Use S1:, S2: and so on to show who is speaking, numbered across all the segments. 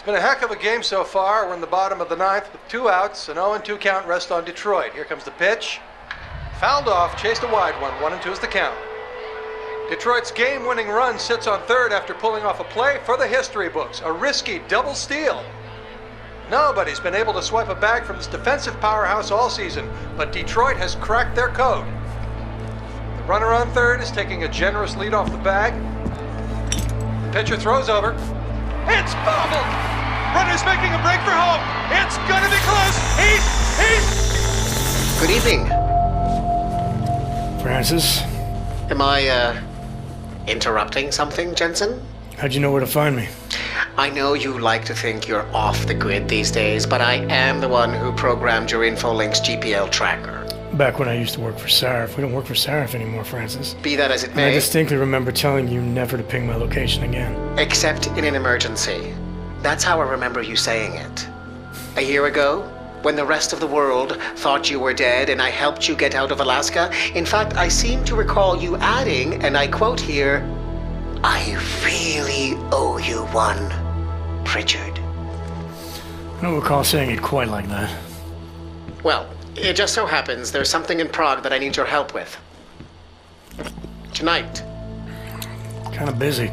S1: Been a heck of a game so far. We're in the bottom of the ninth with 2 outs, an 0-2 count rest on Detroit. Here comes the pitch. Fouled off, chased a wide one. 1-2 is the count. Detroit's game-winning run sits on third after pulling off a play for the history books. A risky double steal. Nobody's been able to swipe a bag from this defensive powerhouse all season, but Detroit has cracked their code. The runner on third is taking a generous lead off the bag. The pitcher throws over. It's bobbled! Runner's making a break for home. It's gonna be close. He's...
S2: Good evening.
S3: Francis?
S2: Am I, interrupting something, Jensen?
S3: How'd you know where to find me?
S2: I know you like to think you're off the grid these days, but I am the one who programmed your Infolink's GPL tracker.
S3: Back when I used to work for Sarif. We don't work for Sarif anymore, Francis.
S2: Be that as it
S3: And
S2: may.
S3: I distinctly remember telling you never to ping my location again.
S2: Except in an emergency. That's how I remember you saying it. A year ago, when the rest of the world thought you were dead and I helped you get out of Alaska, in fact, I seem to recall you adding, and I quote here, "I really owe you one, Pritchard."
S3: I don't recall saying it quite like that.
S2: Well, it just so happens there's something in Prague that I need your help with. Tonight.
S3: Kinda busy.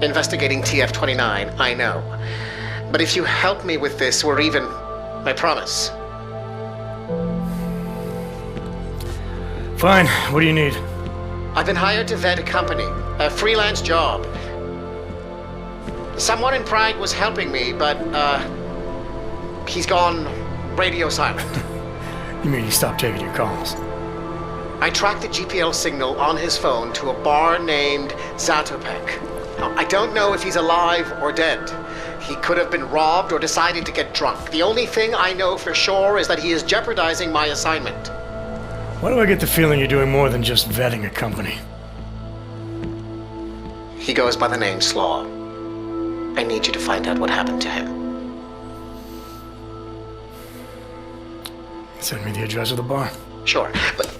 S2: Investigating TF-29, I know. But if you help me with this, we're even. I promise.
S3: Fine. What do you need?
S2: I've been hired to vet a company. A freelance job. Someone in Prague was helping me, but, he's gone radio silent.
S3: You mean he stopped taking your calls?
S2: I tracked the GPL signal on his phone to a bar named Zatopek. Now, I don't know if he's alive or dead. He could have been robbed or decided to get drunk. The only thing I know for sure is that he is jeopardizing my assignment.
S3: Why do I get the feeling you're doing more than just vetting a company?
S2: He goes by the name Slaw. I need you to find out what happened to him.
S3: Send me the address of the bar.
S2: Sure, but...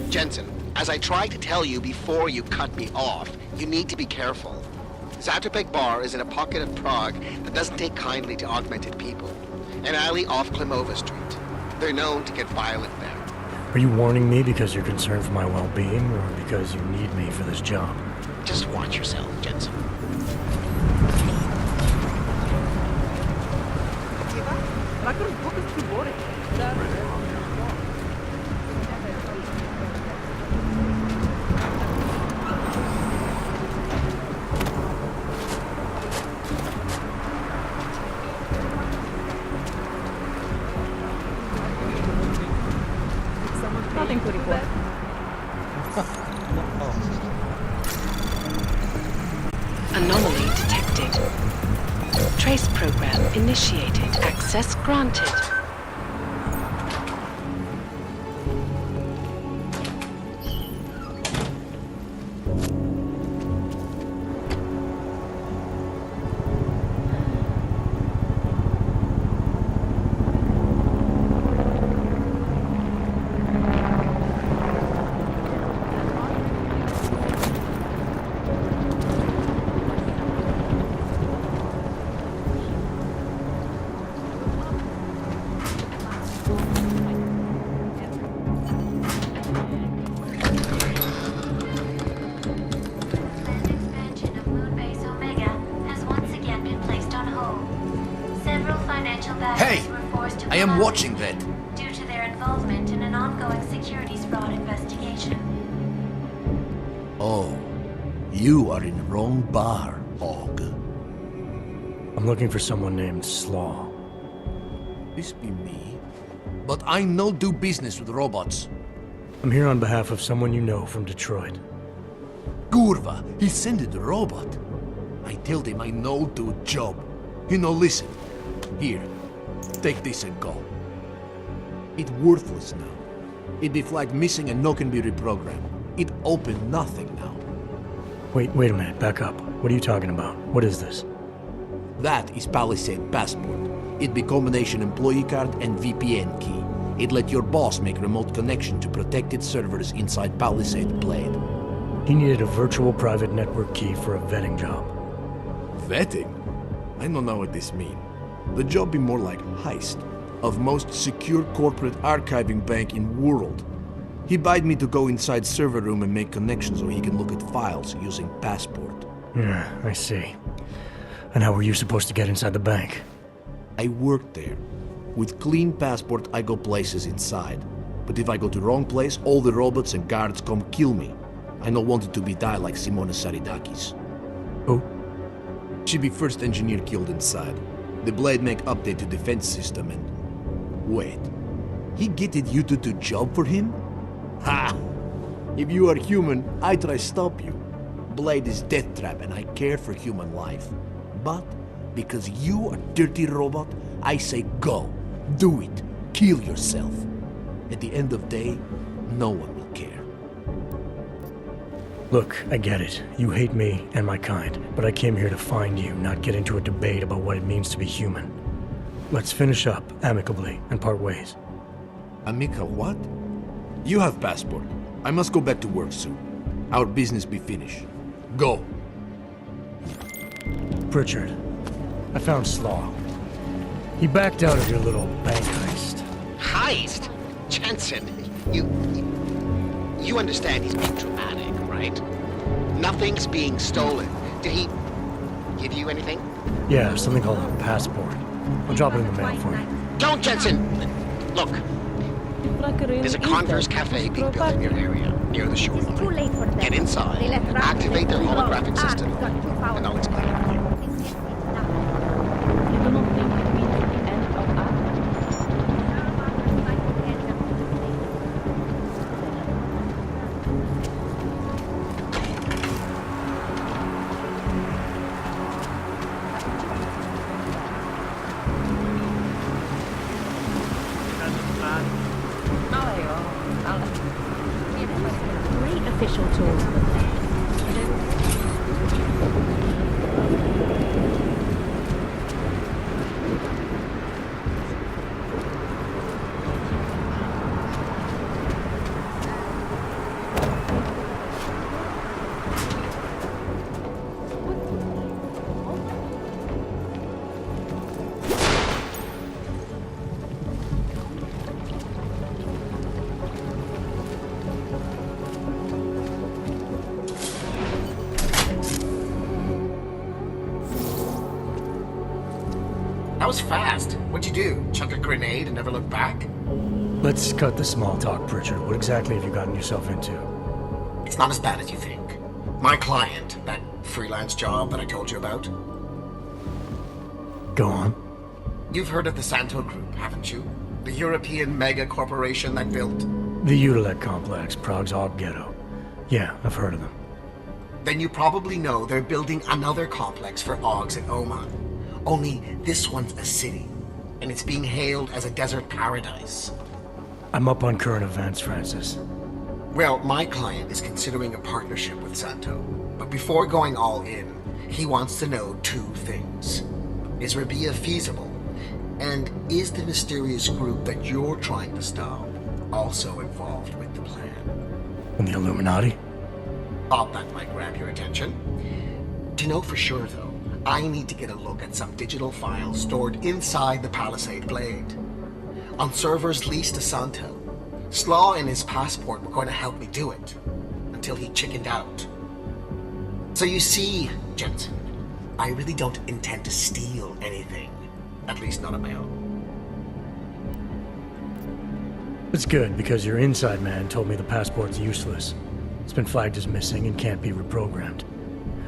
S4: Jensen, as I tried to tell you before you cut me off, you need to be careful. Zatopek Bar is in a pocket of Prague that doesn't take kindly to augmented people. An alley off Klimova Street. They're known to get violent there.
S3: Are you warning me because you're concerned for my well-being, or because you need me for this job?
S4: Just watch yourself, Jensen.
S5: Nothing to report.
S6: Anomaly detected. Trace program initiated. Access granted.
S7: Hey! I am watching that.
S8: Due to their involvement in an ongoing securities fraud investigation.
S7: Oh, you are in the wrong bar, Aug.
S3: I'm looking for someone named Slaw.
S7: This be me. But I no do business with robots.
S3: I'm here on behalf of someone you know from Detroit.
S7: Kurva, he sent the robot. I tell them I no do job. Listen. Here, take this and go. It worthless now. It be flagged missing and no can be reprogrammed. It open nothing now.
S3: Wait a minute, back up. What are you talking about? What is this?
S7: That is Palisade Passport. It be combination employee card and VPN key. It let your boss make remote connection to protected servers inside Palisade Blade.
S3: He needed a virtual private network key for a vetting job.
S7: Vetting? I don't know what this mean. The job be more like heist of most secure corporate archiving bank in world. He bade me to go inside server room and make connections so he can look at files using Passport.
S3: Yeah, I see. And how were you supposed to get inside the bank?
S7: I worked there. With clean Passport, I go places inside. But if I go to wrong place, all the robots and guards come kill me. I no wanted to be die like Simona Saridakis.
S3: Who?
S7: She be first engineer killed inside. The Blade make update to defense system and... Wait. He getted you to do job for him? Ha! If you are human, I try stop you. Blade is death trap and I care for human life. But, because you are dirty robot, I say go. Do it. Kill yourself. At the end of day, no one will care.
S3: Look, I get it. You hate me and my kind, but I came here to find you, not get into a debate about what it means to be human. Let's finish up amicably and part ways.
S7: Amica, what? You have Passport. I must go back to work soon. Our business be finished. Go.
S3: Pritchard, I found Slaw. He backed out of your little bank heist.
S4: Heist? Jensen, you understand he's being dramatic, right? Nothing's being stolen. Did he give you anything?
S3: Yeah, something called a passport. I'll drop it in the mail for you.
S4: Don't, Jensen! Look, there's a Converse cafe being built in your area, near the shoreline. Get inside, activate their holographic system, and I'll explain it to you.
S5: You do not think it means the end of us? Great official tours of the place.
S2: That was fast. What'd you do? Chuck a grenade and never look back?
S3: Let's cut the small talk, Pritchard. What exactly have you gotten yourself into?
S2: It's not as bad as you think. My client, that freelance job that I told you about.
S3: Go on.
S2: You've heard of the Santo Group, haven't you? The European mega corporation that built...
S3: The Utilec complex, Prague's Aug ghetto. Yeah, I've heard of them.
S2: Then you probably know they're building another complex for Augs in Oman. Only this one's a city, and it's being hailed as a desert paradise.
S3: I'm up on current events, Francis.
S2: Well, my client is considering a partnership with Santo, but before going all in, he wants to know two things. Is Rabia feasible? And is the mysterious group that you're trying to stop also involved with the plan?
S3: And the Illuminati?
S2: Thought that might grab your attention. To know for sure, though, I need to get a look at some digital files stored inside the Palisade Blade. On servers leased to Santo, Slaw and his passport were going to help me do it, until he chickened out. So you see, Jensen, I really don't intend to steal anything, at least not of my own.
S3: It's good, because your inside man told me the passport's useless. It's been flagged as missing and can't be reprogrammed.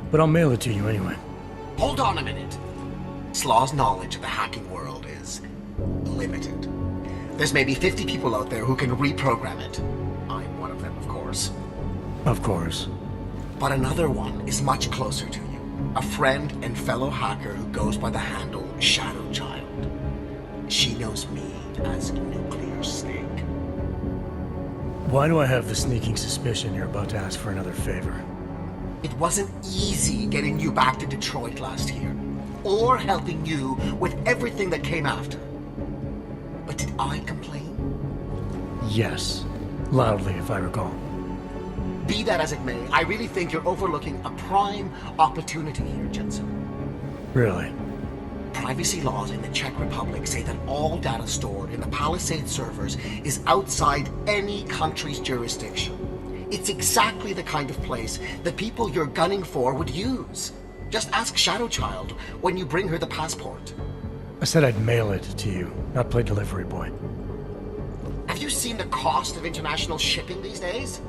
S3: But I'll mail it to you anyway.
S2: Hold on a minute. Slaw's knowledge of the hacking world is limited. There's maybe 50 people out there who can reprogram it. I'm one of them, of course.
S3: Of course.
S2: But another one is much closer to you.
S4: A friend and fellow hacker who goes by the handle Shadowchild. She knows me as Nuclear Snake.
S3: Why do I have the sneaking suspicion you're about to ask for another favor?
S4: It wasn't easy getting you back to Detroit last year, or helping you with everything that came after. But did I complain?
S3: Yes. Loudly, if I recall.
S4: Be that as it may, I really think you're overlooking a prime opportunity here, Jensen.
S3: Really?
S4: Privacy laws in the Czech Republic say that all data stored in the Palisade servers is outside any country's jurisdiction. It's exactly the kind of place the people you're gunning for would use. Just ask Shadowchild when you bring her the passport.
S3: I said I'd mail it to you, not play delivery boy.
S4: Have you seen the cost of international shipping these days?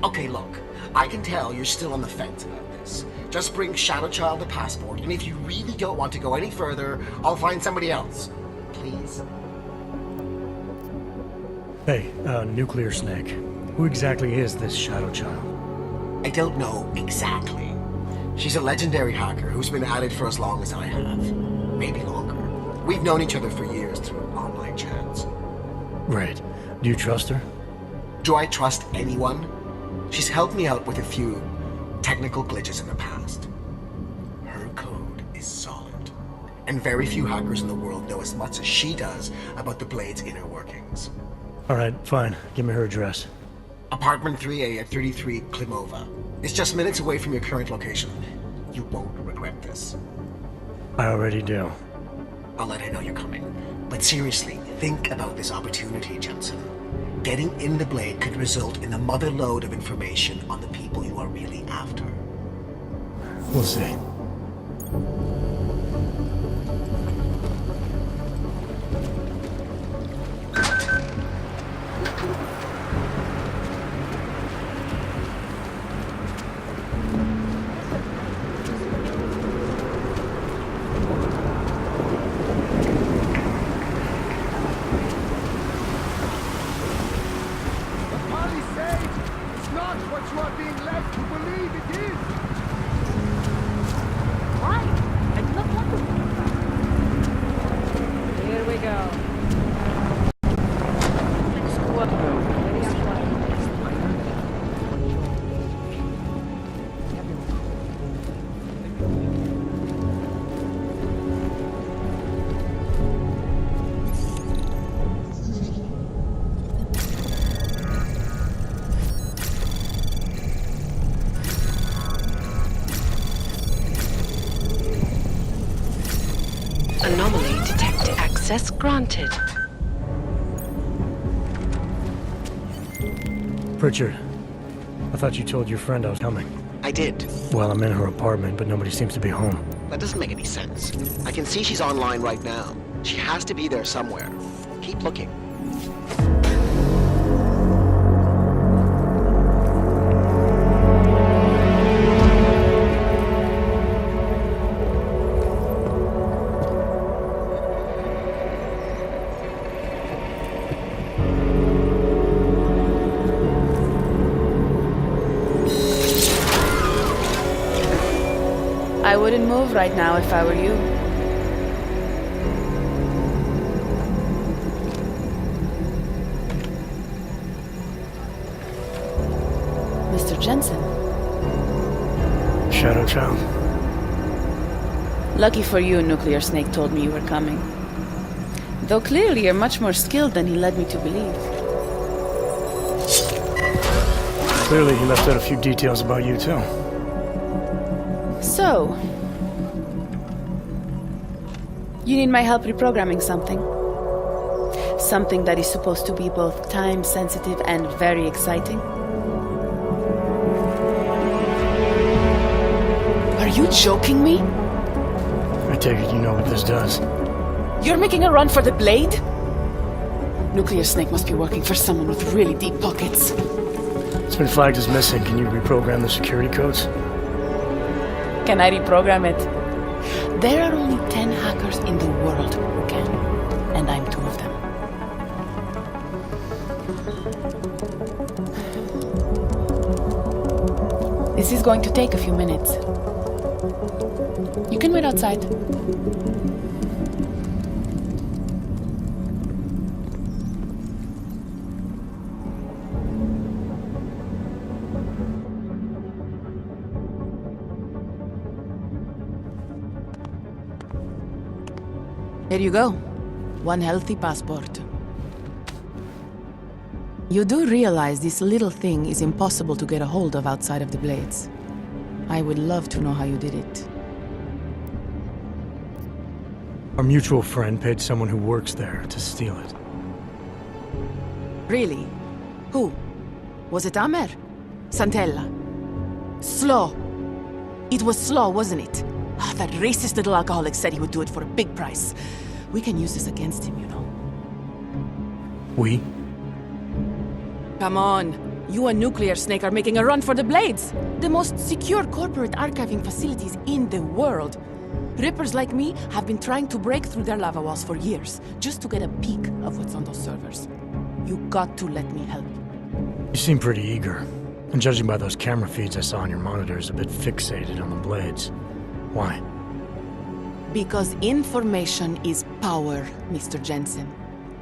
S4: Okay, look, I can tell you're still on the fence about this. Just bring Shadowchild the passport, and if you really don't want to go any further, I'll find somebody else. Please.
S3: Hey, Nuclear Snake. Who exactly is this Shadowchild?
S4: I don't know exactly. She's a legendary hacker who's been at it for as long as I have. Maybe longer. We've known each other for years through online chats.
S3: Right. Do you trust her?
S4: Do I trust anyone? She's helped me out with a few technical glitches in the past. Her code is solid, and very few hackers in the world know as much as she does about the Blade's inner workings.
S3: Alright, fine. Give me her address.
S4: Apartment 3A at 33 Klimova. It's just minutes away from your current location. You won't regret this.
S3: I already do.
S4: I'll let her know you're coming. But seriously, think about this opportunity, Jensen. Getting in the Blade could result in a mother lode of information on the people you are really after.
S3: We'll see.
S6: Anomaly detected. Access granted.
S3: Pritchard, I thought you told your friend I was coming.
S4: I did.
S3: Well, I'm in her apartment, but nobody seems to be home.
S4: That doesn't make any sense. I can see she's online right now. She has to be there somewhere. Keep looking.
S9: I wouldn't move right now if I were you. Mr. Jensen.
S3: Shadowchild.
S9: Lucky for you, Nuclear Snake told me you were coming. Though clearly you're much more skilled than he led me to believe.
S3: Clearly he left out a few details about you, too.
S9: So, you need my help reprogramming something. Something that is supposed to be both time-sensitive and very exciting. Are you joking me?
S3: I take it you know what this does.
S9: You're making a run for the Blade? Nuclear Snake must be working for someone with really deep pockets.
S3: It's been flagged as missing. Can you reprogram the security codes?
S9: Can I reprogram it? There are only 10 hackers in the world who can, and I'm 2 of them. This is going to take a few minutes. You can wait outside.
S10: Here you go. One healthy passport. You do realize this little thing is impossible to get a hold of outside of the Blades. I would love to know how you did it.
S3: Our mutual friend paid someone who works there to steal it.
S10: Really? Who? Was it Amer? Santella? Slow. It was Slow, wasn't it? Ah, that racist little alcoholic said he would do it for a big price. We can use this against him, you know.
S3: We?
S10: Come on. You and Nuclear Snake are making a run for the Blades. The most secure corporate archiving facilities in the world. Rippers like me have been trying to break through their lava walls for years, just to get a peek of what's on those servers. You got to let me help.
S3: You seem pretty eager. And judging by those camera feeds I saw on your monitors, a bit fixated on the Blades. Why?
S10: Because information is power, Mr. Jensen.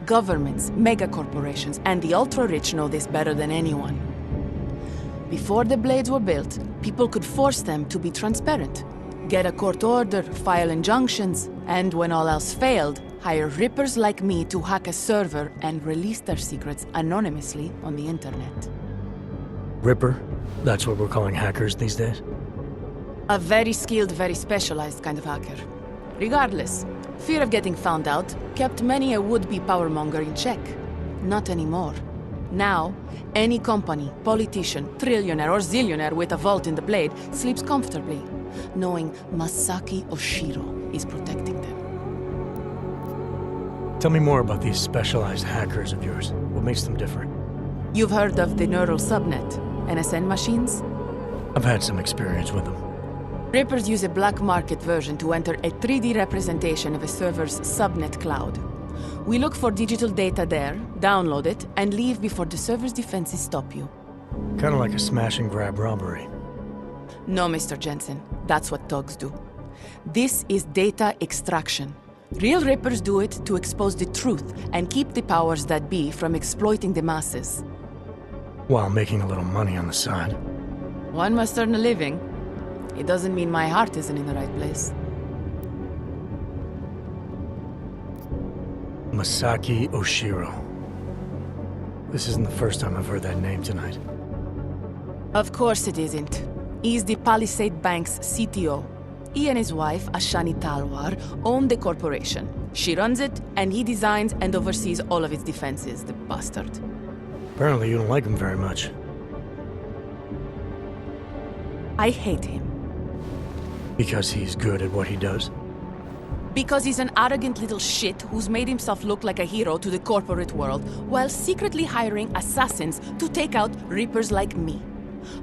S10: Governments, megacorporations, and the ultra-rich know this better than anyone. Before the Blades were built, people could force them to be transparent. Get a court order, file injunctions, and when all else failed, hire rippers like me to hack a server and release their secrets anonymously on the internet.
S3: Ripper? That's what we're calling hackers these days?
S10: A very skilled, very specialized kind of hacker. Regardless, fear of getting found out kept many a would-be powermonger in check. Not anymore. Now, any company, politician, trillionaire or zillionaire with a vault in the Blade sleeps comfortably, knowing Masaki Oshiro is protecting them.
S3: Tell me more about these specialized hackers of yours. What makes them different?
S10: You've heard of the Neural Subnet, NSN machines?
S3: I've had some experience with them.
S10: Rippers use a black market version to enter a 3D representation of a server's subnet cloud. We look for digital data there, download it, and leave before the server's defenses stop you.
S3: Kinda like a smash and grab robbery.
S10: No, Mr. Jensen. That's what thugs do. This is data extraction. Real Rippers do it to expose the truth and keep the powers that be from exploiting the masses.
S3: While making a little money on the side.
S10: One must earn a living. It doesn't mean my heart isn't in the right place.
S3: Masaki Oshiro. This isn't the first time I've heard that name tonight.
S10: Of course it isn't. He's the Palisade Bank's CTO. He and his wife, Ashani Talwar, own the corporation. She runs it, and he designs and oversees all of its defenses, the bastard.
S3: Apparently you don't like him very much.
S10: I hate him.
S3: Because he's good at what he does?
S10: Because he's an arrogant little shit who's made himself look like a hero to the corporate world, while secretly hiring assassins to take out Rippers like me.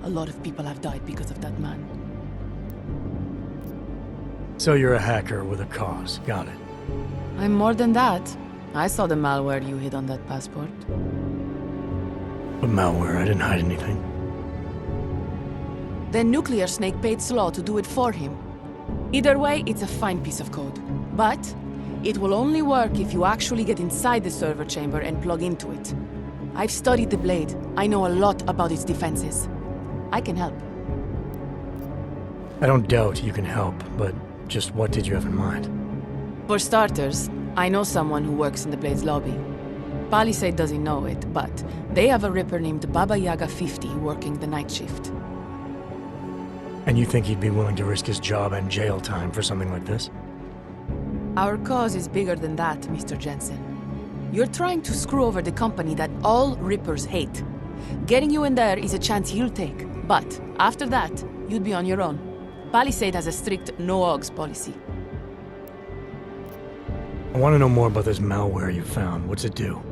S10: A lot of people have died because of that man.
S3: So you're a hacker with a cause. Got it.
S10: I'm more than that. I saw the malware you hid on that passport.
S3: But malware, I didn't hide anything.
S10: Then Nuclear Snake paid Slaw to do it for him. Either way, it's a fine piece of code. But it will only work if you actually get inside the server chamber and plug into it. I've studied the Blade. I know a lot about its defenses. I can help.
S3: I don't doubt you can help, but just what did you have in mind?
S10: For starters, I know someone who works in the Blade's lobby. Palisade doesn't know it, but they have a Ripper named Baba Yaga 50 working the night shift.
S3: And you think he'd be willing to risk his job and jail time for something like this?
S10: Our cause is bigger than that, Mr. Jensen. You're trying to screw over the company that all Rippers hate. Getting you in there is a chance he'll take, but after that, you'd be on your own. Palisade has a strict no-ogs policy.
S3: I want to know more about this malware you found. What's it do?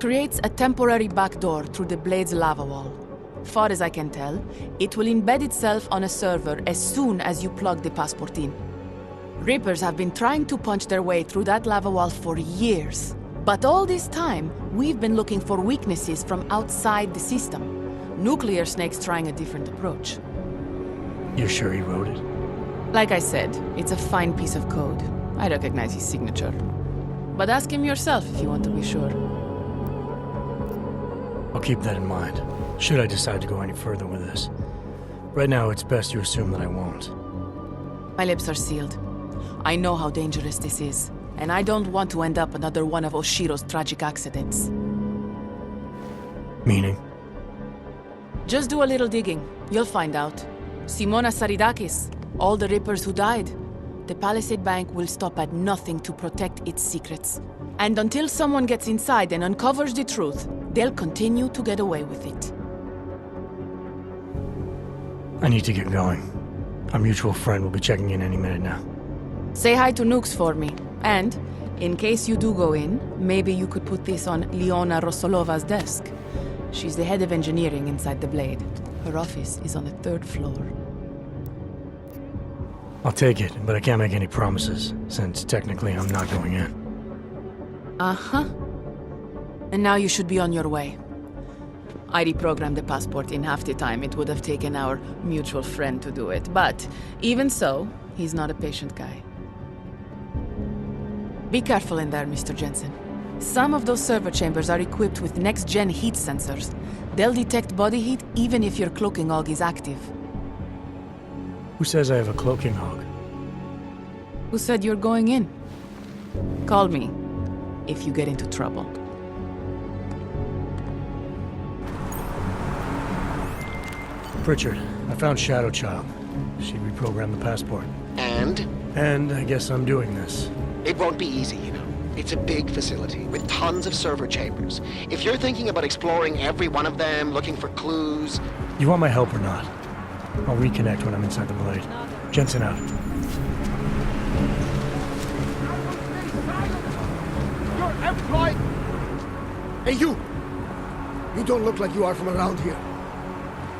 S10: Creates a temporary backdoor through the Blade's lava wall. Far as I can tell, it will embed itself on a server as soon as you plug the passport in. Rippers have been trying to punch their way through that lava wall for years. But all this time, we've been looking for weaknesses from outside the system. Nuclear Snake's trying a different approach.
S3: You're sure he wrote it?
S10: Like I said, it's a fine piece of code. I recognize his signature. But ask him yourself if you want to be sure.
S3: I'll keep that in mind, should I decide to go any further with this. Right now, it's best you assume that I won't.
S10: My lips are sealed. I know how dangerous this is, and I don't want to end up another one of Oshiro's tragic accidents.
S3: Meaning?
S10: Just do a little digging. You'll find out. Simona Saridakis, all the Rippers who died. The Palisade Bank will stop at nothing to protect its secrets. And until someone gets inside and uncovers the truth, they'll continue to get away with it.
S3: I need to get going. Our mutual friend will be checking in any minute now.
S10: Say hi to Nukes for me. And, in case you do go in, maybe you could put this on Leona Rosolova's desk. She's the head of engineering inside the Blade. Her office is on the 3rd floor.
S3: I'll take it, but I can't make any promises, since technically I'm not going in.
S10: Uh-huh. And now you should be on your way. I reprogrammed the passport in half the time it would have taken our mutual friend to do it. But, even so, he's not a patient guy. Be careful in there, Mr. Jensen. Some of those server chambers are equipped with next-gen heat sensors. They'll detect body heat even if your cloaking aug is active.
S3: Who says I have a cloaking hog?
S10: Who said you're going in? Call me if you get into trouble.
S3: Pritchard, I found Shadowchild. She reprogrammed the passport.
S4: And?
S3: And I guess I'm doing this.
S4: It won't be easy, you know. It's a big facility with tons of server chambers. If you're thinking about exploring every one of them, looking for clues...
S3: You want my help or not? I'll reconnect when I'm inside the Blade. Jensen out.
S11: You're employed! Hey, you! You don't look like you are from around here.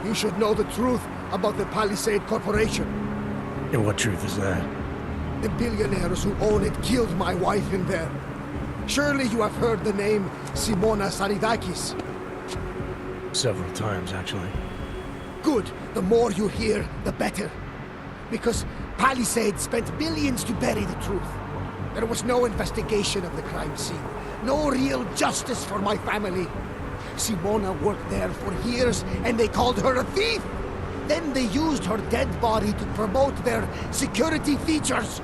S11: You should know the truth about the Palisade Corporation.
S3: And what truth is that?
S11: The billionaires who own it killed my wife in there. Surely you have heard the name Simona Saridakis.
S3: Several times, actually.
S11: Good. The more you hear, the better. Because Palisade spent billions to bury the truth. There was no investigation of the crime scene. No real justice for my family. Simona worked there for years, and they called her a thief! Then they used her dead body to promote their security features!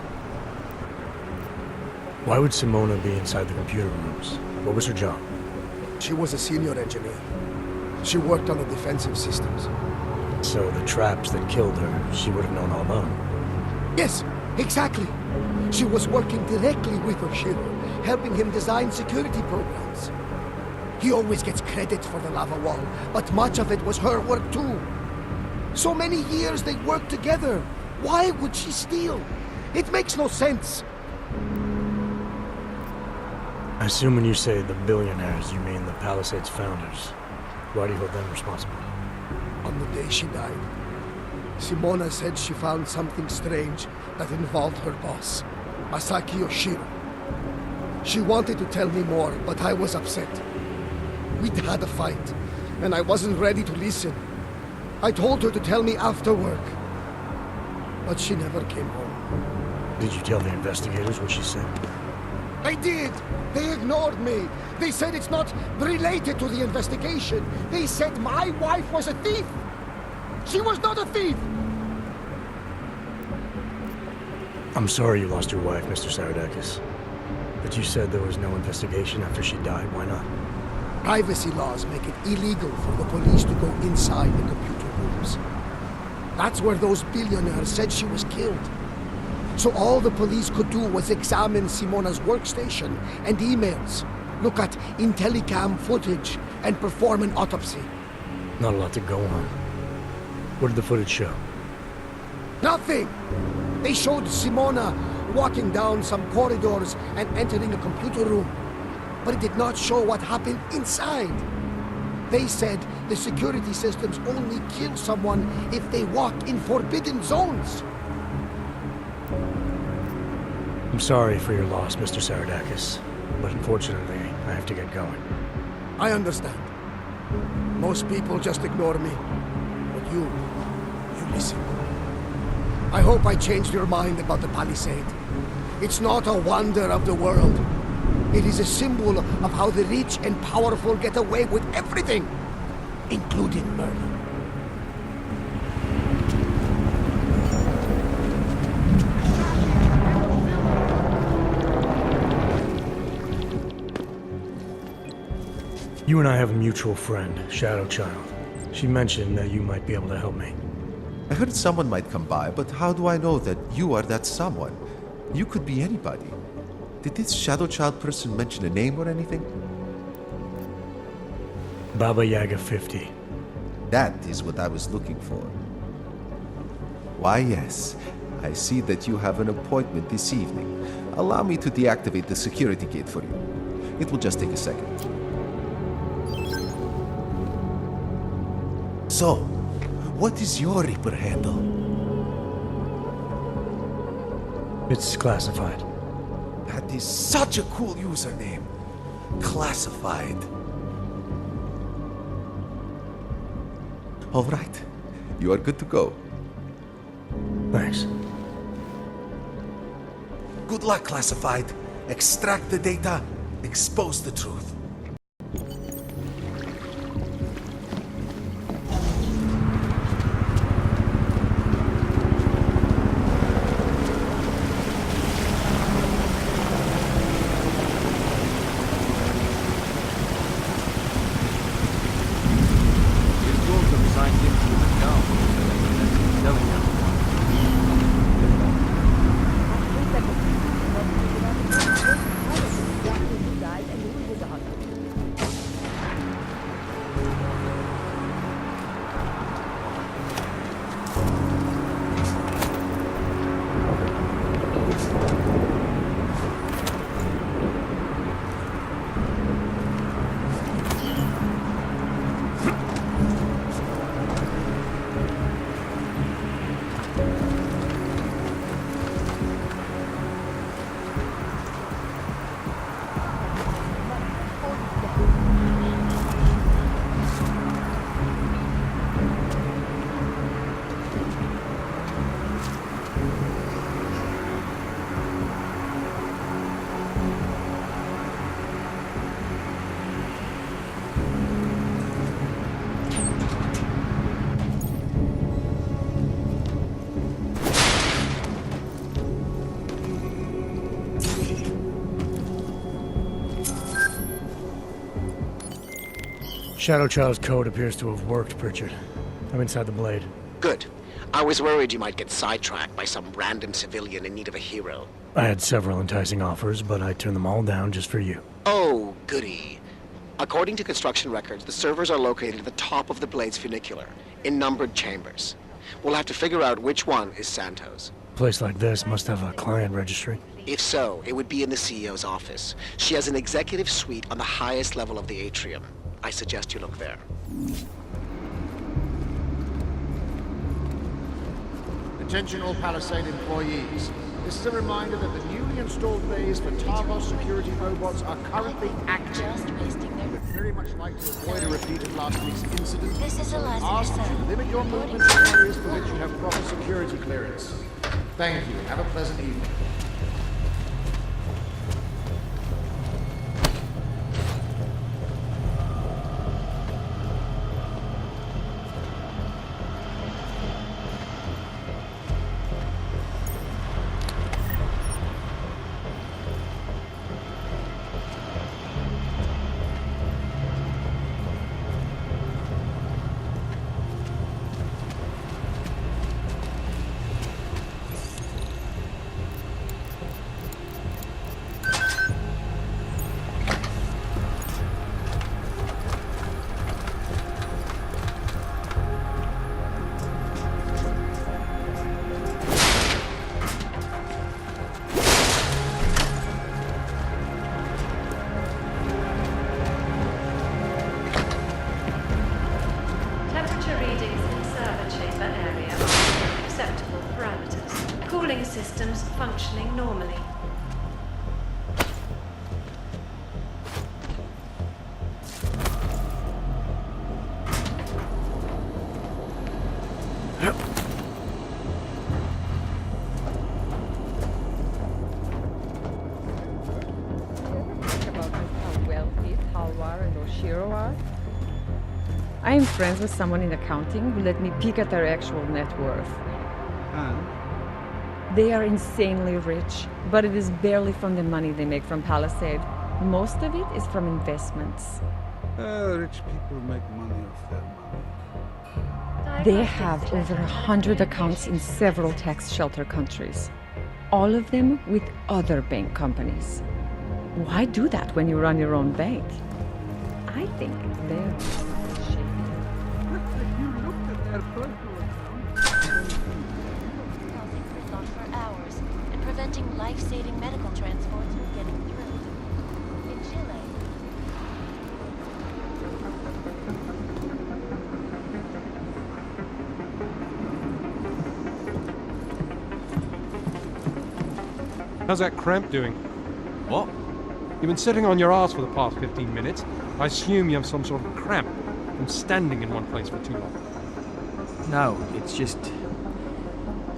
S3: Why would Simona be inside the computer rooms? What was her job?
S11: She was a senior engineer. She worked on the defensive systems.
S3: So the traps that killed her, she would have known all about.
S11: Yes, exactly. She was working directly with Oshiro, helping him design security programs. He always gets credit for the lava wall, but much of it was her work too. So many years they worked together. Why would she steal? It makes no sense.
S3: I assume when you say the billionaires, you mean the Palisade's founders. Why do you hold them responsible?
S11: On the day she died, Simona said she found something strange that involved her boss, Masaki Oshiro. She wanted to tell me more, but I was upset. We'd had a fight, and I wasn't ready to listen. I told her to tell me after work, but she never came home.
S3: Did you tell the investigators what she said?
S11: I did! They ignored me! They said it's not related to the investigation! They said my wife was a thief! She was not a thief!
S3: I'm sorry you lost your wife, Mr. Saridakis. But you said there was no investigation after she died. Why not?
S11: Privacy laws make it illegal for the police to go inside the computer rooms. That's where those billionaires said she was killed. So all the police could do was examine Simona's workstation and emails, look at Intellicam footage, and perform an autopsy.
S3: Not a lot to go on. What did the footage show?
S11: Nothing! They showed Simona walking down some corridors and entering a computer room. But it did not show what happened inside. They said the security systems only kill someone if they walk in forbidden zones.
S3: I'm sorry for your loss, Mr. Saridakis, but unfortunately, I have to get going.
S11: I understand. Most people just ignore me. But you listen. I hope I changed your mind about the palisade. It's not a wonder of the world. It is a symbol of how the rich and powerful get away with everything, including murder.
S3: You and I have a mutual friend, Shadowchild. She mentioned that you might be able to help me.
S12: I heard someone might come by, but how do I know that you are that someone? You could be anybody. Did this Shadowchild person mention a name or anything?
S3: Baba Yaga 50.
S12: That is what I was looking for. Why, yes. I see that you have an appointment this evening. Allow me to deactivate the security gate for you. It will just take a second. So, what is your Reaper handle?
S3: It's classified.
S12: That is such a cool username. Classified. All right. You are good to go.
S3: Thanks.
S12: Good luck, Classified. Extract the data, expose the truth.
S3: Shadowchild's code appears to have worked, Pritchard. I'm inside the blade.
S4: Good. I was worried you might get sidetracked by some random civilian in need of a hero.
S3: I had several enticing offers, but I turned them all down just for you.
S4: Oh, goody. According to construction records, the servers are located at the top of the blade's funicular, in numbered chambers. We'll have to figure out which one is Santos.
S3: A place like this must have a client registry.
S4: If so, it would be in the CEO's office. She has an executive suite on the highest level of the atrium. I suggest you look there.
S13: Attention all Palisade employees. This is a reminder that the newly installed bays for Tarvos security robots are currently active. We'd very much like to avoid a repeat of last week's incident.
S8: This is Eliza,
S13: Ask
S8: sir.
S13: you to limit your movement to areas for which you have proper security clearance. Thank you. Have a pleasant evening.
S14: Systems functioning normally.
S15: Oshiro are? I am friends with someone in accounting who let me peek at their actual net worth. They are insanely rich, but it is barely from the money they make from Palisade. Most of it is from investments.
S16: Rich people make money off their money.
S15: They have over 100 accounts in several tax shelter countries. All of them with other bank companies. Why do that when you run your own bank? I think they're
S8: for hours and preventing life-saving medical transports from getting through. In Chile,
S17: How's that cramp doing?
S7: What?
S17: You've been sitting on your ass for the past 15 minutes. I assume you have some sort of cramp from standing in one place for too long.
S18: No, it's just...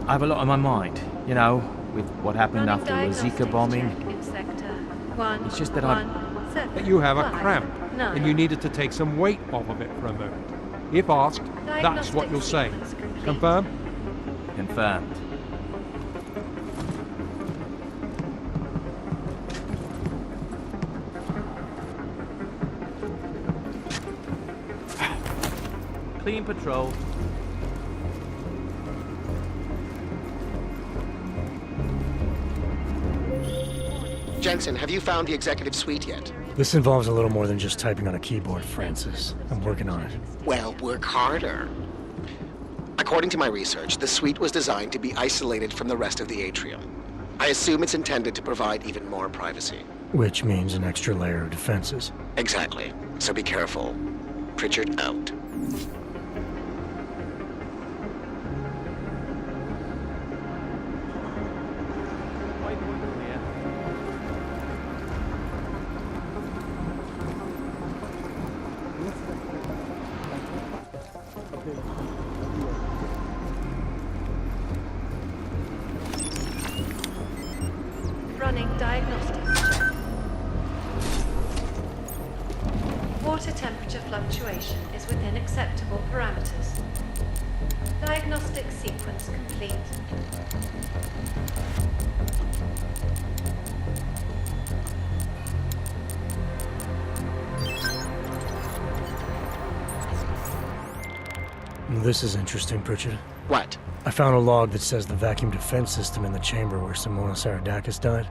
S18: I have a lot on my mind, you know, with what happened after the Zika bombing. It's just that
S17: That you have a cramp, and you needed to take some weight off of it for a moment. If asked, that's what you'll say. Confirm?
S18: Confirmed. Clean patrol.
S4: Jensen, have you found the executive suite yet?
S3: This involves a little more than just typing on a keyboard, Francis. I'm working on it.
S4: Well, work harder. According to my research, the suite was designed to be isolated from the rest of the atrium. I assume it's intended to provide even more privacy.
S3: Which means an extra layer of defenses.
S4: Exactly. So be careful. Pritchard out.
S14: Running diagnostics check. Water temperature fluctuation is within acceptable parameters. Diagnostic sequence complete.
S3: This is interesting, Pritchard.
S4: What?
S3: I found a log that says the vacuum defense system in the chamber where Simona Saradakis died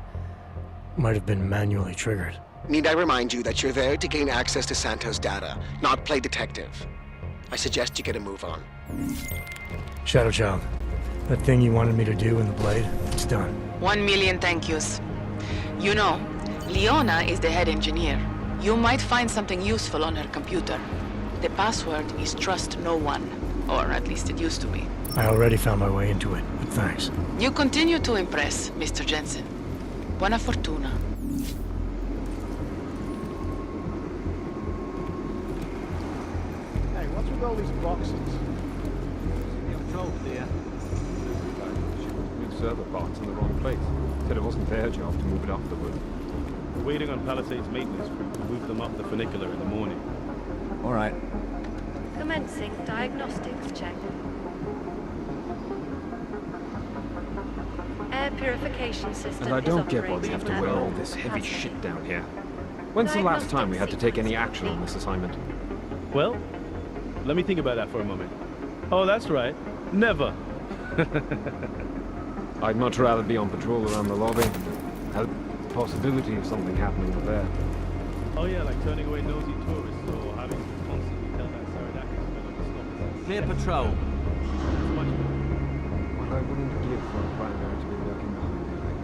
S3: might have been manually triggered.
S4: Need I remind you that you're there to gain access to Santos' data, not play detective? I suggest you get a move on.
S3: Shadowchild, that thing you wanted me to do in the Blade, it's done.
S10: 1 million thank yous. You know, Leona is the head engineer. You might find something useful on her computer. The password is trust no one, or at least it used to be.
S3: I already found my way into it, but thanks.
S10: You continue to impress, Mr. Jensen. Buona fortuna.
S13: Hey, what's with all these boxes?
S7: Control clear.
S17: Move server parts in the wrong place. Said it wasn't their job to move it afterward.
S19: We're waiting on Palisade's maintenance crew to move them up the funicular in the morning.
S18: All right.
S14: Commencing diagnostics check. Air purification system.
S20: And I don't get why we
S14: is
S20: have to wear
S14: operating
S20: all
S14: at
S20: this heavy
S14: capacity.
S20: shit down here. When's the last time we had to take any action on this assignment?
S19: Well, let me think about that for a moment. Oh, that's right. Never.
S20: I'd much rather be on patrol around the lobby. Have the possibility of something happening up there.
S19: Oh yeah, like turning away nosy tourists or having to constantly tell that Saradakis fellow to stop.
S18: Clear patrol.
S19: Much more.
S20: What I wouldn't give for a primary to be lurking behind me right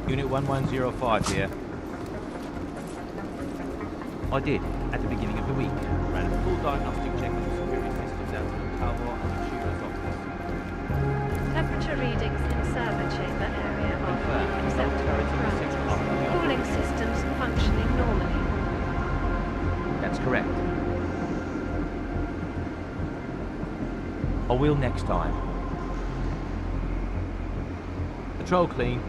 S20: now.
S18: Unit 1105 here. I did, at the beginning of the week. Ran a full diagnostic check on the security systems out of Talbot and Oshira's office.
S14: Temperature readings in server chamber area are
S18: Confirmed.
S14: acceptable parameters. Cooling systems functioning normally.
S18: That's correct. I will next time. Patrol clean.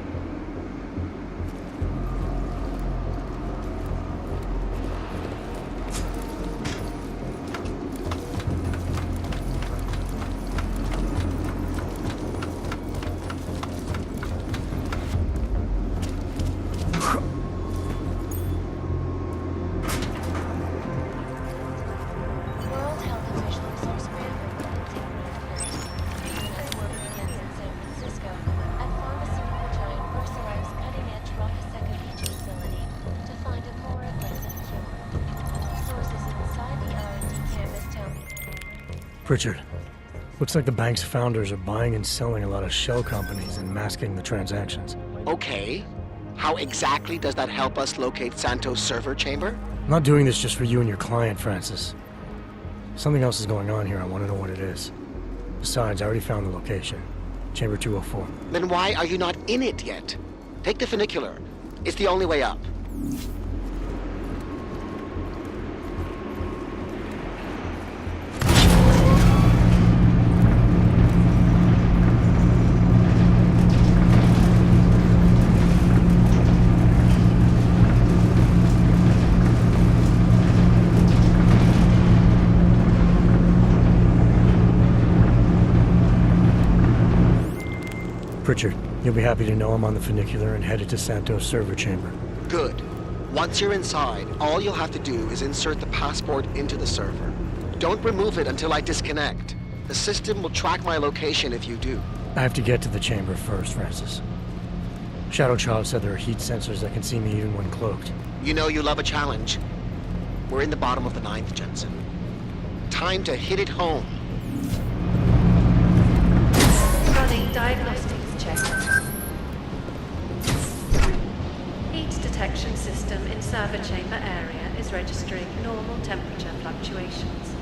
S8: World health officials are scrambling to contain the outbreak. Even as work begins in San Francisco, at pharmaceutical giant VersaLife's cutting-edge Rockasecca Beach facility to find a more aggressive cure. Sources inside the R&D campus tell me.
S3: Pritchard, looks like the bank's founders are buying and selling a lot of shell companies and masking the transactions.
S4: Okay. How exactly does that help us locate Santos' server chamber?
S3: I'm not doing this just for you and your client, Francis. Something else is going on here. I want to know what it is. Besides, I already found the location. Chamber 204.
S4: Then why are you not in it yet? Take the funicular. It's the only way up.
S3: Pritchard, you'll be happy to know I'm on the funicular and headed to Santos' server chamber.
S4: Good. Once you're inside, all you'll have to do is insert the passport into the server. Don't remove it until I disconnect. The system will track my location if you do.
S3: I have to get to the chamber first, Francis. Shadowchild said there are heat sensors that can see me even when cloaked.
S4: You know you love a challenge. We're in the bottom of the 9th, Jensen. Time to hit it home.
S14: Running diagnostics check. Heat detection system in server chamber area is registering normal temperature fluctuations.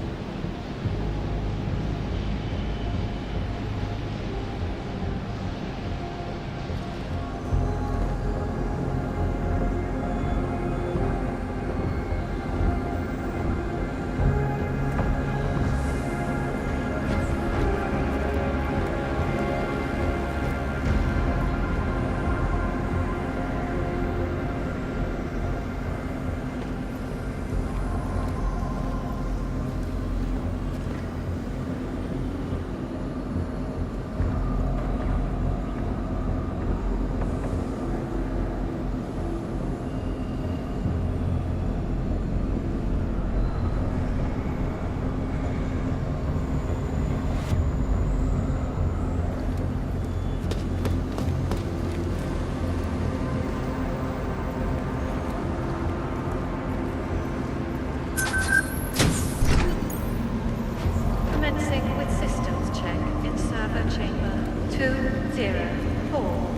S14: Commencing with systems check in server chamber 204.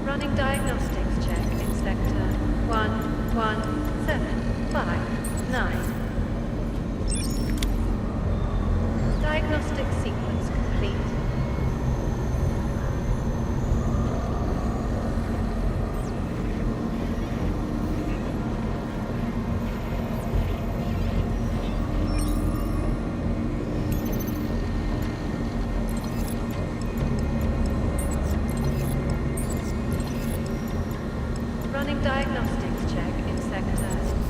S14: Running diagnostics check in sector 11759. Diagnostic sequence complete. Running diagnostics check in sector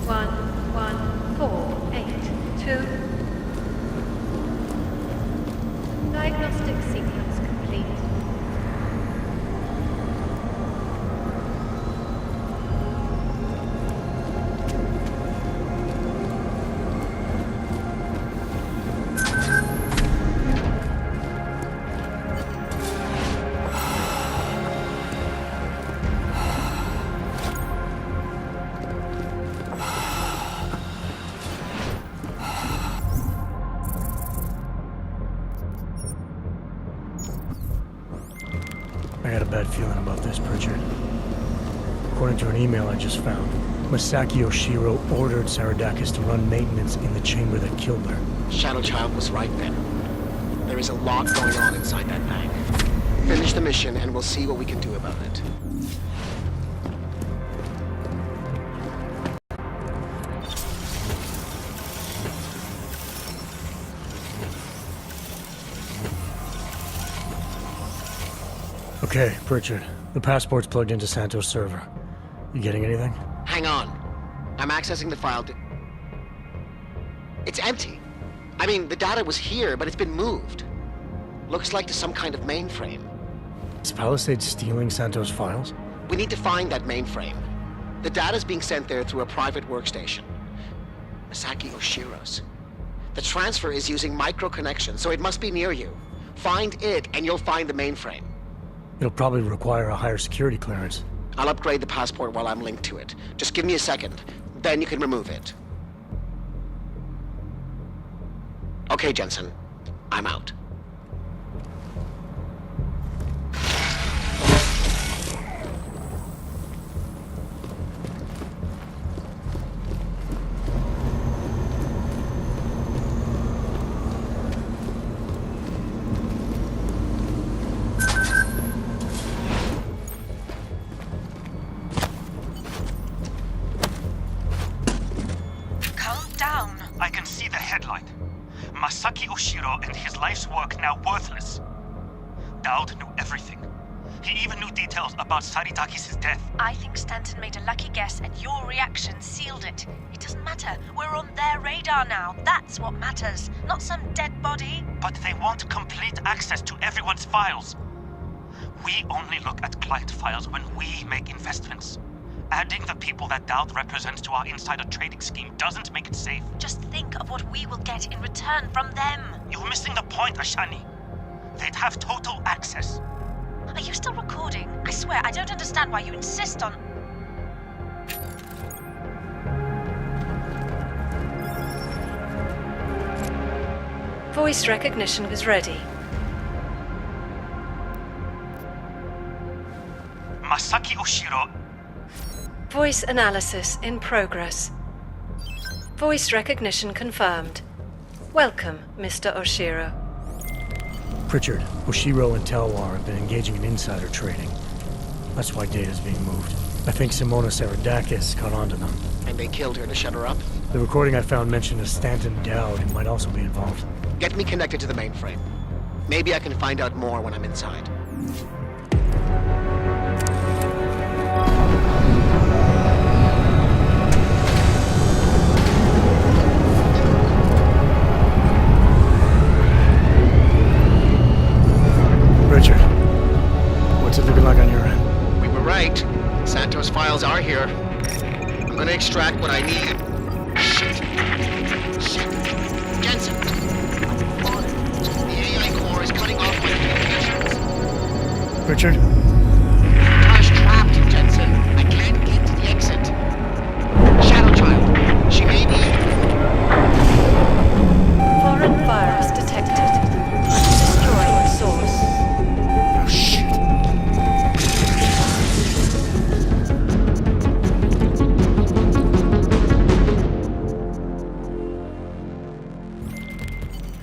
S14: 11482. Diagnostic sequence complete.
S3: I got a bad feeling about this, Pritchard. According to an email I just found, Masaki Oshiro ordered Saradakis to run maintenance in the chamber that killed her.
S2: Shadowchild was right then. There is a lot going on inside that bank. Finish the mission and we'll see what we can do about it.
S3: Okay, Pritchard. The passport's plugged into Santos' server. You getting anything?
S2: Hang on. I'm accessing the file. It's empty. I mean, the data was here, but it's been moved. Looks like to some kind of mainframe.
S3: Is Palisade stealing Santos' files?
S2: We need to find that mainframe. The data's being sent there through a private workstation. Masaki Oshiro's. The transfer is using micro-connection, so it must be near you. Find it, and you'll find the mainframe.
S3: It'll probably require a higher security clearance.
S2: I'll upgrade the passport while I'm linked to it. Just give me a second. Then you can remove it. Okay, Jensen. I'm out.
S21: I can see the headline. Masaki Oshiro and his life's work now worthless. Dowd knew everything. He even knew details about Saradakis' death.
S8: I think Stanton made a lucky guess and your reaction sealed it. It doesn't matter. We're on their radar now. That's what matters, not some dead body.
S21: But they want complete access to everyone's files. We only look at client files when we make investments. Adding the people that Dowd represents to our insider trading scheme doesn't make it safe.
S8: Just think of what we will get in return from them.
S21: You're missing the point, Ashani. They'd have total access.
S8: Are you still recording? I swear, I don't understand why you insist on...
S14: Voice recognition is ready.
S21: Masaki Oshiro.
S14: Voice analysis in progress. Voice recognition confirmed. Welcome, Mr. Oshiro.
S3: Pritchard, Oshiro and Telwar have been engaging in insider trading. That's why data's being moved. I think Simona Saradakis caught on to them.
S2: And they killed her to shut her up?
S3: The recording I found mentioned a Stanton Dowd who might also be involved.
S2: Get me connected to the mainframe. Maybe I can find out more when I'm inside.
S3: Richard, what's it looking like on your end?
S2: We were right. Santos' files are here. I'm gonna extract what I need. Shit. Jensen! On it. The AI core is cutting off my communications.
S3: Richard?
S2: Car's trapped, Jensen. I can't get to the exit. Shadowchild. She may be...
S14: Foreign virus detected. Destroying source.
S3: Oh, shit.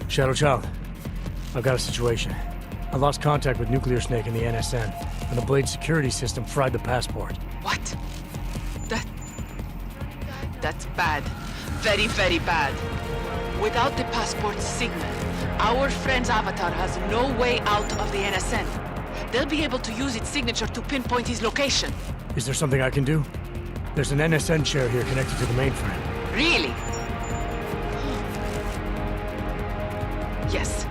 S3: Shadowchild, I've got a situation. I lost contact with Nuclear Snake and the NSN, and the Blade security system fried the passport.
S10: What? That's bad. Very, very bad. Without the passport's signal, our friend's avatar has no way out of the NSN. They'll be able to use its signature to pinpoint his location.
S3: Is there something I can do? There's an NSN chair here connected to the mainframe.
S10: Really? Yes.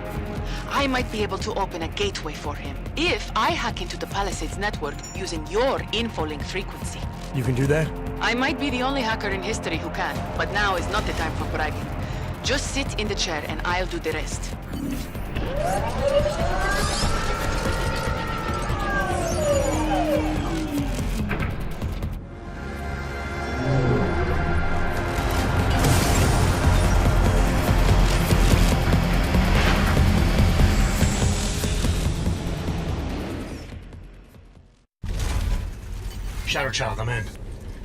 S10: I might be able to open a gateway for him if I hack into the Palisades network using your infolink frequency.
S3: You can do that?
S10: I might be the only hacker in history who can, but now is not the time for bragging. Just sit in the chair and I'll do the rest.
S3: Shadowchild, I'm in.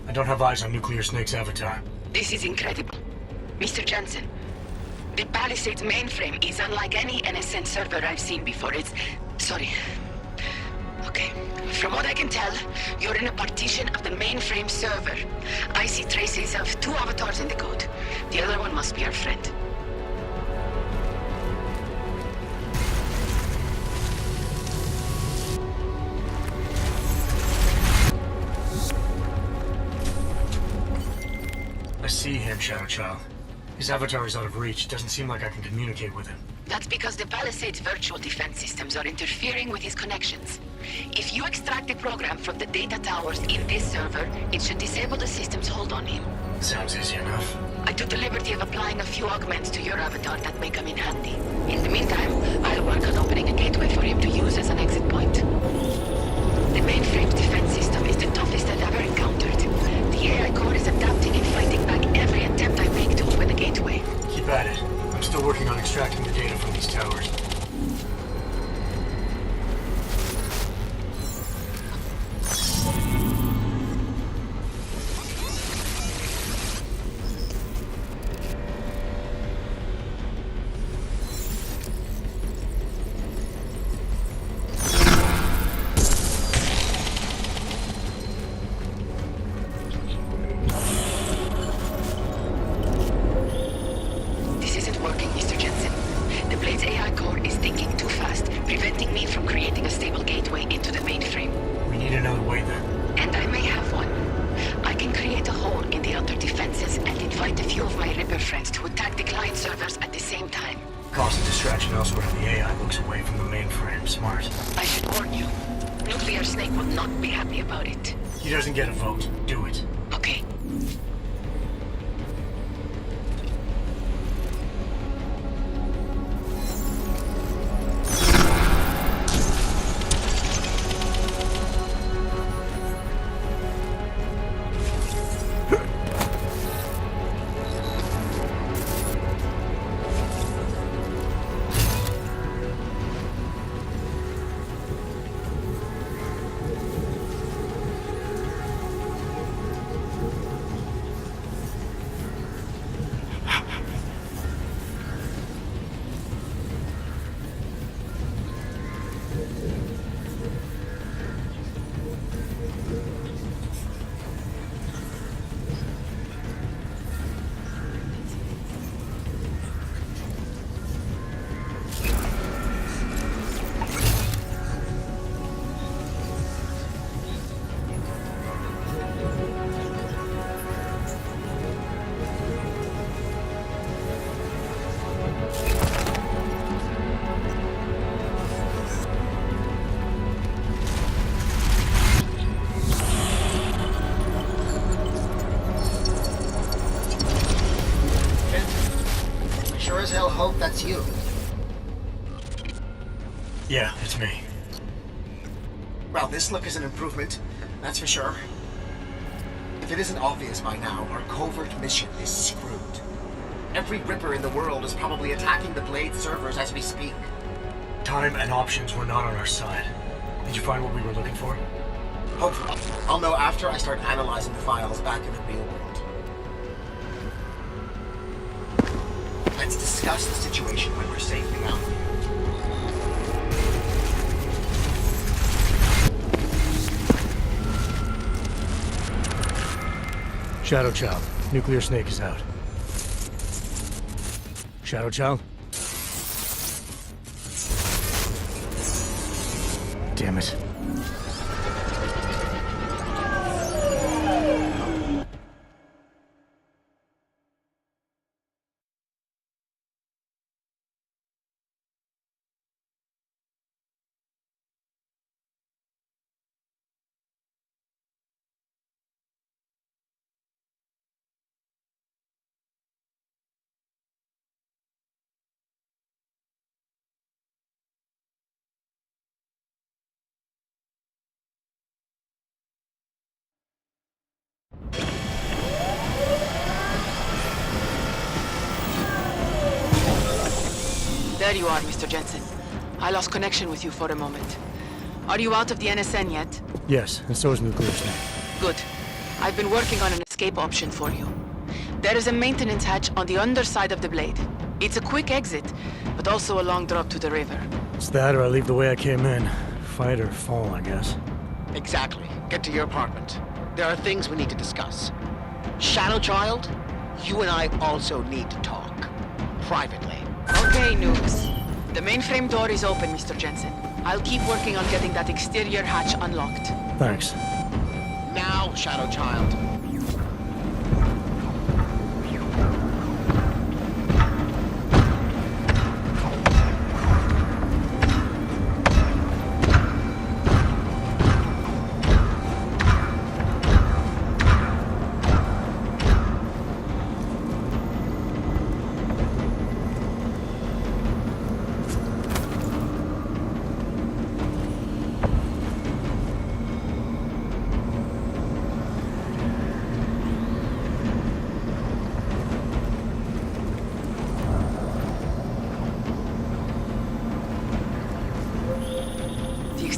S3: I don't have eyes on Nuclear Snake's avatar.
S10: This is incredible. Mr. Jensen, the Palisades mainframe is unlike any NSN server I've seen before. Sorry. Okay. From what I can tell, you're in a partition of the mainframe server. I see traces of 2 avatars in the code. The other one must be our friend.
S3: I see him, Shadowchild. His avatar is out of reach. Doesn't seem like I can communicate with him.
S10: That's because the Palisades virtual defense systems are interfering with his connections. If you extract the program from the data towers in this server, it should disable the system's hold on him.
S3: Sounds easy enough.
S10: I took the liberty of applying a few augments to your avatar that may come in handy. In the meantime, I'll work on opening a gateway for him to use as an exit point. The mainframe's defense system is the toughest I've ever encountered. The AI core is adapting and fighting back every attempt I make to open the gateway.
S3: Keep at it. I'm still working on extracting the data from these towers.
S4: Hope that's you.
S3: Yeah, it's me.
S4: Well, this look is an improvement, that's for sure. If it isn't obvious by now, our covert mission is screwed. Every Ripper in the world is probably attacking the Blade servers as we speak.
S3: Time and options were not on our side. Did you find what we were looking for?
S4: Hopefully. I'll know after I start analyzing the files back in the real world. Let's discuss the situation when we're safely out here.
S3: Shadowchild, Nuclear Snake is out. Shadowchild? Damn it.
S10: There you are, Mr. Jensen. I lost connection with you for a moment. Are you out of the NSN yet?
S3: Yes, and so is Nuclear Snake.
S10: Good. I've been working on an escape option for you. There is a maintenance hatch on the underside of the blade. It's a quick exit, but also a long drop to the river.
S3: It's that or I leave the way I came in. Fight or fall, I guess.
S4: Exactly. Get to your apartment. There are things we need to discuss. Shadowchild, you and I also need to talk. Privately.
S10: Okay, noobs. The mainframe door is open, Mr. Jensen. I'll keep working on getting that exterior hatch unlocked.
S3: Thanks.
S4: Now, Shadowchild.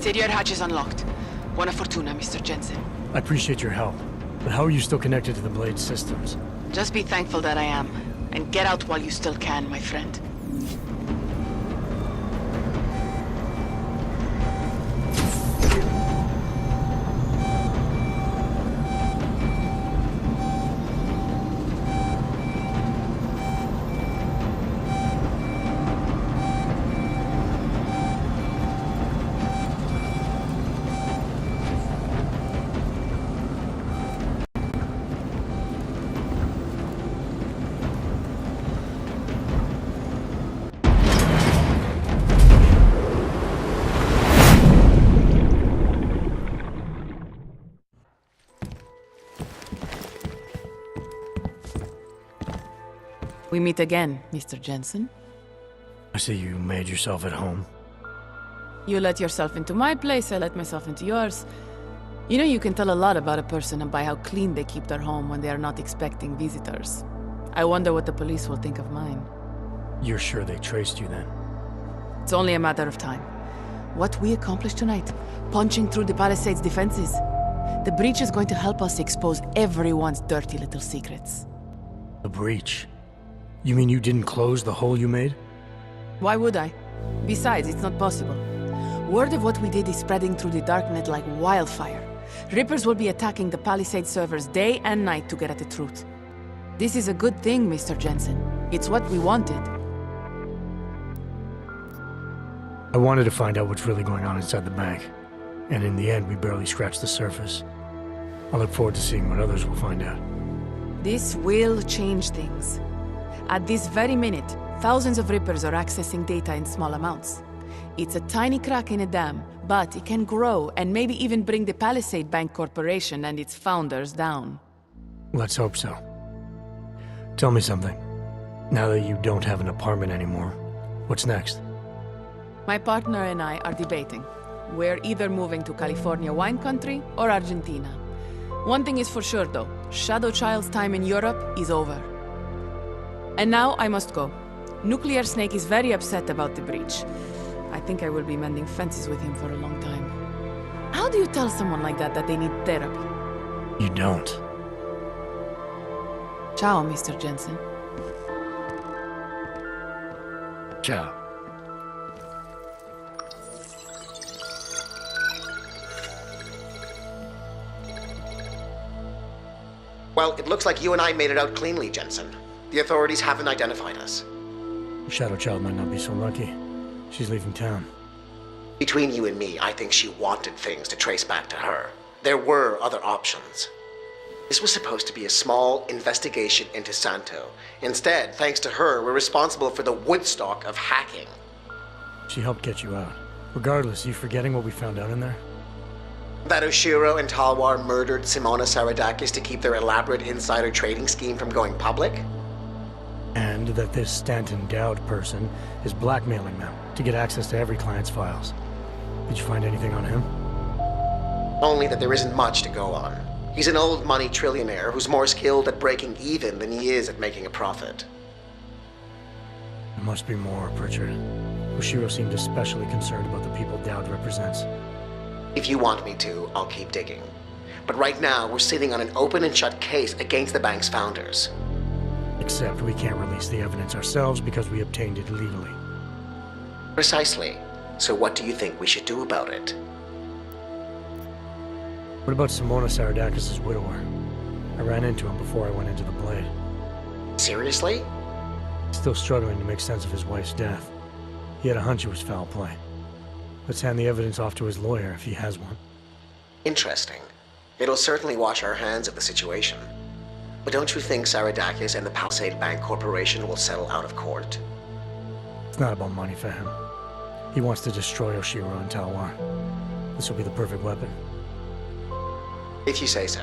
S10: Exterior hatch is unlocked. Buona fortuna, Mr. Jensen.
S3: I appreciate your help, but how are you still connected to the Blade systems?
S10: Just be thankful that I am, and get out while you still can, my friend. We meet again, Mr. Jensen.
S3: I see you made yourself at home.
S10: You let yourself into my place, I let myself into yours. You know, you can tell a lot about a person by how clean they keep their home when they are not expecting visitors. I wonder what the police will think of mine.
S3: You're sure they traced you then?
S10: It's only a matter of time. What we accomplished tonight, punching through the Palisades' defenses. The breach is going to help us expose everyone's dirty little secrets.
S3: The breach? You mean you didn't close the hole you made?
S10: Why would I? Besides, it's not possible. Word of what we did is spreading through the darknet like wildfire. Rippers will be attacking the Palisade servers day and night to get at the truth. This is a good thing, Mr. Jensen. It's what we wanted.
S3: I wanted to find out what's really going on inside the bank. And in the end, we barely scratched the surface. I look forward to seeing what others will find out.
S10: This will change things. At this very minute, thousands of Rippers are accessing data in small amounts. It's a tiny crack in a dam, but it can grow and maybe even bring the Palisade Bank Corporation and its founders down.
S3: Let's hope so. Tell me something. Now that you don't have an apartment anymore, what's next?
S10: My partner and I are debating. We're either moving to California wine country or Argentina. One thing is for sure though, Shadowchild's time in Europe is over. And now I must go. Nuclear Snake is very upset about the breach. I think I will be mending fences with him for a long time. How do you tell someone like that they need therapy?
S3: You don't.
S10: Ciao, Mr. Jensen.
S3: Ciao.
S4: Well, it looks like you and I made it out cleanly, Jensen. The authorities haven't identified us.
S3: Shadowchild might not be so lucky. She's leaving town.
S4: Between you and me, I think she wanted things to trace back to her. There were other options. This was supposed to be a small investigation into Santo. Instead, thanks to her, we're responsible for the Woodstock of hacking.
S3: She helped get you out. Regardless, you forgetting what we found out in there?
S4: That Oshiro and Talwar murdered Simona Saradakis to keep their elaborate insider trading scheme from going public?
S3: And that this Stanton Dowd person is blackmailing them to get access to every client's files. Did you find anything on him?
S4: Only that there isn't much to go on. He's an old money trillionaire who's more skilled at breaking even than he is at making a profit.
S3: There must be more, Pritchard. Oshiro seemed especially concerned about the people Dowd represents.
S4: If you want me to, I'll keep digging.
S2: But right now, we're sitting on an open and shut case against the bank's founders.
S3: Except we can't release the evidence ourselves because we obtained it illegally.
S2: Precisely. So what do you think we should do about it?
S3: What about Simona Saradakis' widower? I ran into him before I went into the Blade.
S2: Seriously?
S3: Still struggling to make sense of his wife's death. He had a hunch it was foul play. Let's hand the evidence off to his lawyer if he has one.
S2: Interesting. It'll certainly wash our hands of the situation. But don't you think Saradakis and the Palisade Bank Corporation will settle out of court?
S3: It's not about money for him. He wants to destroy Oshiro and Talwar. This will be the perfect weapon.
S2: If you say so.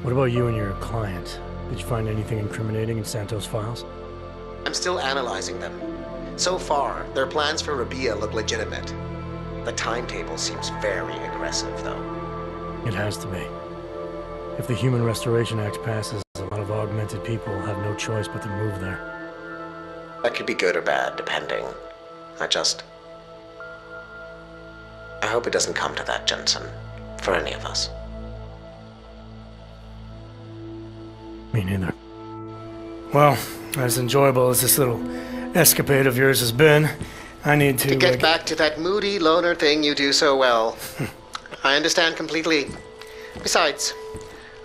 S3: What about you and your client? Did you find anything incriminating in Santos' files?
S2: I'm still analyzing them. So far, their plans for Rabia look legitimate. The timetable seems very aggressive, though.
S3: It has to be. If the Human Restoration Act passes, a lot of augmented people will have no choice but to move there.
S2: That could be good or bad, depending. I hope it doesn't come to that, Jensen. For any of us.
S3: Me neither. Well, as enjoyable as this little escapade of yours has been, I need to...
S2: To get back to that moody loner thing you do so well. I understand completely. Besides,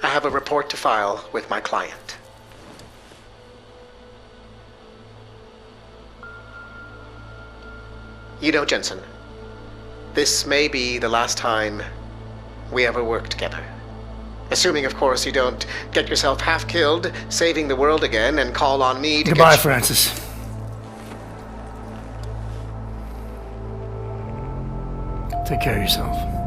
S2: I have a report to file with my client. You know, Jensen, this may be the last time we ever work together. Assuming, of course, you don't get yourself half killed, saving the world again, and call on me to
S3: Goodbye, Francis. Take care of yourself.